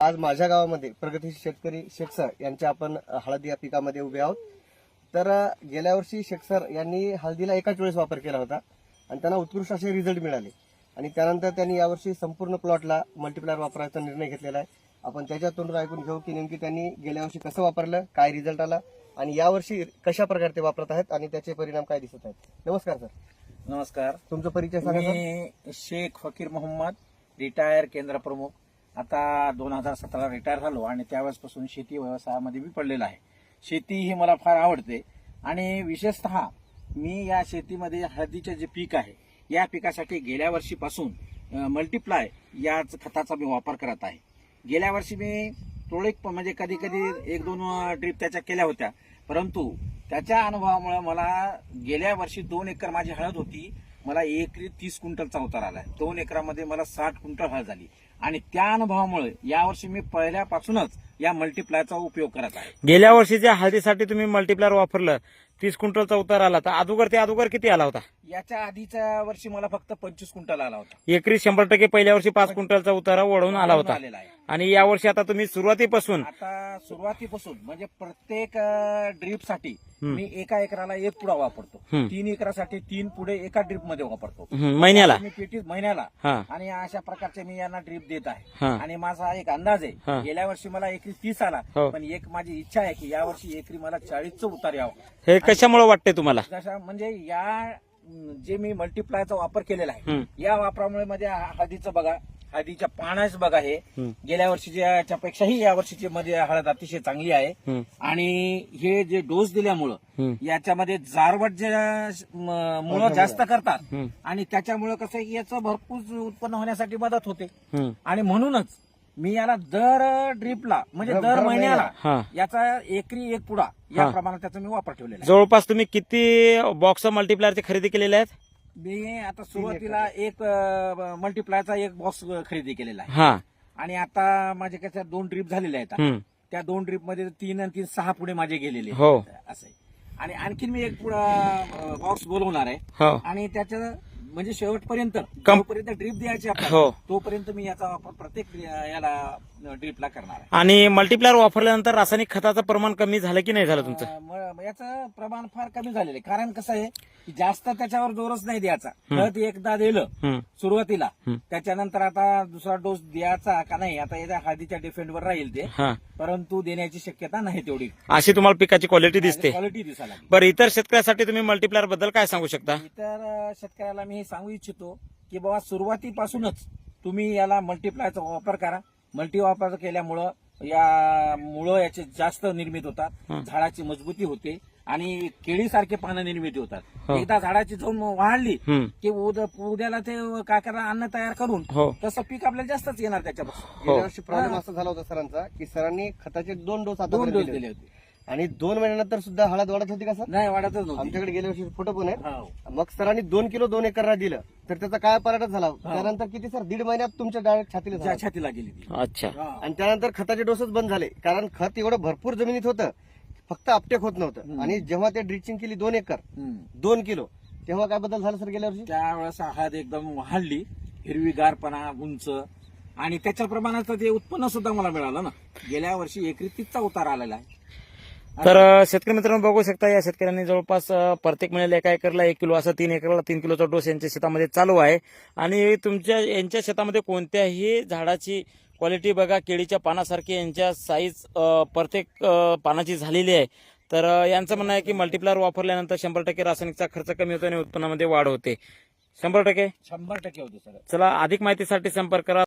आज माझ्या गावामध्ये प्रगतीशील शेतकरी शेख सर यांच्या आपण हळद या पिकामध्ये उभे आहोत. तर गेल्या वर्षी शेख सर यांनी हळदीला एकाच वेळेस वापर केला होता आणि त्यांना उत्कृष्ट असे रिझल्ट मिळाले आणि त्यानंतर त्यांनी यावर्षी संपूर्ण प्लॉटला मल्टीप्लायर वापरायचा निर्णय घेतलेला आहे. आपण त्याच्या तोंडून ऐकून घेऊ की नेमकी त्यांनी गेल्या वर्षी कसं वापरलं, काय रिझल्ट आला आणि यावर्षी कशा प्रकारे ते वापरत आहेत आणि त्याचे परिणाम काय दिसत आहेत. नमस्कार सर. नमस्कार. तुमचा परिचय सांगा सर. मी शेख फकीर मोहम्मद, रिटायर केंद्र प्रमुख. आता 2017 रिटायर झालो आणि त्यावेळेसपासून शेती व्यवसायामध्ये मी पडलेला आहे. शेती ही मला फार आवडते आणि विशेषतः मी या शेतीमध्ये हळदीचे जे पीक आहे या पिकासाठी गेल्या वर्षीपासून मल्टीप्लाय याच खताचा मी वापर करत आहे. गेल्या वर्षी मी तुरळक म्हणजे कधी कधी 1-2 ड्रीप त्याच्या केल्या होत्या, परंतु त्याच्या अनुभवामुळे मला गेल्या वर्षी 2 एकर माझी हळद होती, मला एकरी 30 क्विंटलचा उतार आलाय. 2 एकरामध्ये मला 60 क्विंटल हळद झाली आणि त्या अनुभवामुळे यावर्षी मी पहिल्यापासूनच या मल्टीप्लायचा उपयोग करत आहे. गेल्या वर्षीच्या हळदीसाठी तुम्ही मल्टीप्लायर वापरलं, 30 क्विंटलचा उतार आला, तर अगोदर किती आला होता? याच्या आधीच्या वर्षी मला फक्त 25 क्विंटल आला होता. एकरी 100% पहिल्या वर्षी 5 क्विंटलचा उतारा वळून आला होता आलेला आहे. आणि यावर्षी आता तुम्ही सुरुवातीपासून म्हणजे प्रत्येक ड्रीप साठी मी एका एकराला 1 पुडा वापरतो. 3 एकरासाठी 3 पुढे एका ड्रीप मध्ये वापरतो महिन्याला. मी पेटीत महिन्याला हा. आणि अशा प्रकारचे मी यांना ड्रीप देत आहे. हा. आणि माझा एक अंदाज हा. आहे, गेल्या वर्षी मला एकरी 30 आला, हो. पण एक माझी इच्छा आहे की यावर्षी एकरी मला 40चं उतार यावं. हे कशामुळे वाटते तुम्हाला? जशा म्हणजे या जे मी मल्टीप्लायचा वापर केलेला आहे या वापरामुळे मध्ये हळदीचं बघा, हळदीच्या पानाच बघा, हे गेल्या वर्षीच्या पेक्षाही या वर्षीची मध्ये हळद अतिशय चांगली आहे. आणि हे जे डोस दिल्यामुळं याच्यामध्ये जारवट जे मुळं जास्त करतात आणि त्याच्यामुळे कसं आहे की याचं भरपूर उत्पन्न होण्यासाठी मदत होते. आणि म्हणूनच मी याला दर ड्रीपला म्हणजे दर महिन्याला याचा एकरी 1 पुडा या प्रमाणात त्याचा मी वापर ठेवलेला आहे. जवळपास तुम्ही किती बॉक्स मल्टीप्लायरची खरेदी केलेले आहेत? मी आता सुरुवातीला एक मल्टीप्लायचा 1 बॉक्स खरेदी केलेला आहे. हा. आणि आता माझे कसं 2 ड्रीप झालेले आहेत. त्या 2 ड्रीप मध्ये 3 आणि 3 6 पुढे माझे गेलेले हो. असं आहे. आणि आणखीन मी 1 पुढा बॉक्स बोलवणार आहे आणि त्याच्या म्हणजे शेवटपर्यंत जोपर्यंत ड्रीप द्यायची आपल्याला तोपर्यंत मी याचा वापर प्रत्येक याला ड्रीपला करणार आहे. आणि मल्टीप्लायर वापरल्यानंतर रासायनिक खताचं प्रमाण कमी झालं की नाही झालं तुमचं? याचं प्रमाण फार कमी झालेलं आहे. कारण कसं आहे की जास्त त्याच्यावर जोरच नाही द्यायचा. खत एकदा दिलं सुरुवातीला, त्याच्यानंतर आता दुसरा डोस द्यायचा का नाही आता याच्या हळदीच्या डिफेंडवर राहील ते, परंतु देण्याची शक्यता नाही तेवढी. अशी तुम्हाला पिकाची क्वालिटी दिसते. क्वालिटी दिसायला. बरं, इतर शेतकऱ्यासाठी तुम्ही मल्टीप्लायर बद्दल काय सांगू शकता? इतर शेतकऱ्याला मी सांगू इच्छितो की बाबा सुरुवातीपासूनच तुम्ही याला मल्टीप्लायचा वापर करा. मल्टी वापर केल्यामुळं या मुळं याचे जास्त निर्मित होतात, झाडाची मजबूती होते आणि केळीसारखे पानं निर्मिती होतात. एकदा झाडाची जाऊन वाढली की उद्याला ते काय करा अन्न तयार करून तसं पीक आपल्याला जास्तच येणार त्याच्यापासून. गेल्या वर्षी प्रॉब्लेम असा झाला होता सरांचा की सरांनी खताचे 2 डोस दिले होते आणि 2 महिन्यानंतर सुद्धा हळद वाढत होती का सर? नाही, वाढतच नव्हती. आमच्याकडे गेल्या वर्षी फोटो पण आहे. मग सरांनी 2 किलो 2 एकरला दिलं तर त्याचा काय पराठा झाला. त्यानंतर किती सर 1.5 महिन्यात तुमच्या डायरेक्ट छातीला गेली ती. अच्छा. आणि त्यानंतर खताचे डोसच बंद झाले कारण खत एवढं भरपूर जमिनीत होतं, फक्त अपटेक होत नव्हतं. आणि जेव्हा ते ड्रिचिंग केली 2 एकर 2 किलो तेव्हा काय बदल झाला सर गेल्या वर्षी? त्यावेळेस हळद एकदम वाढली, हिरवीगारपणा, उंच आणि त्याच्या प्रमाणात ते उत्पन्न सुद्धा मला मिळालं ना. गेल्या वर्षी एकरी 30चा उतार आलेला आहे. तर शेतकरी मित्रांनो बघू शकता, या शेतकऱ्यांनी जवळपास प्रत्येक महिन्याला 1 एकरला 1 किलो असं 3 एकरला 3 किलोचा डोस यांच्या शेतामध्ये चालू आहे. आणि यांच्या शेतामध्ये कोणत्याही झाडाची क्वालिटी बघा, केळीच्या पानासारखी यांच्या साईज प्रत्येक पानाची झालेली आहे. तर यांचं म्हणणं आहे की मल्टीप्लायर वापरल्यानंतर 100% रासायनिकचा खर्च कमी होतो आणि उत्पन्नामध्ये वाढ होते. 100% होते सर. चला, अधिक माहितीसाठी संपर्क करा.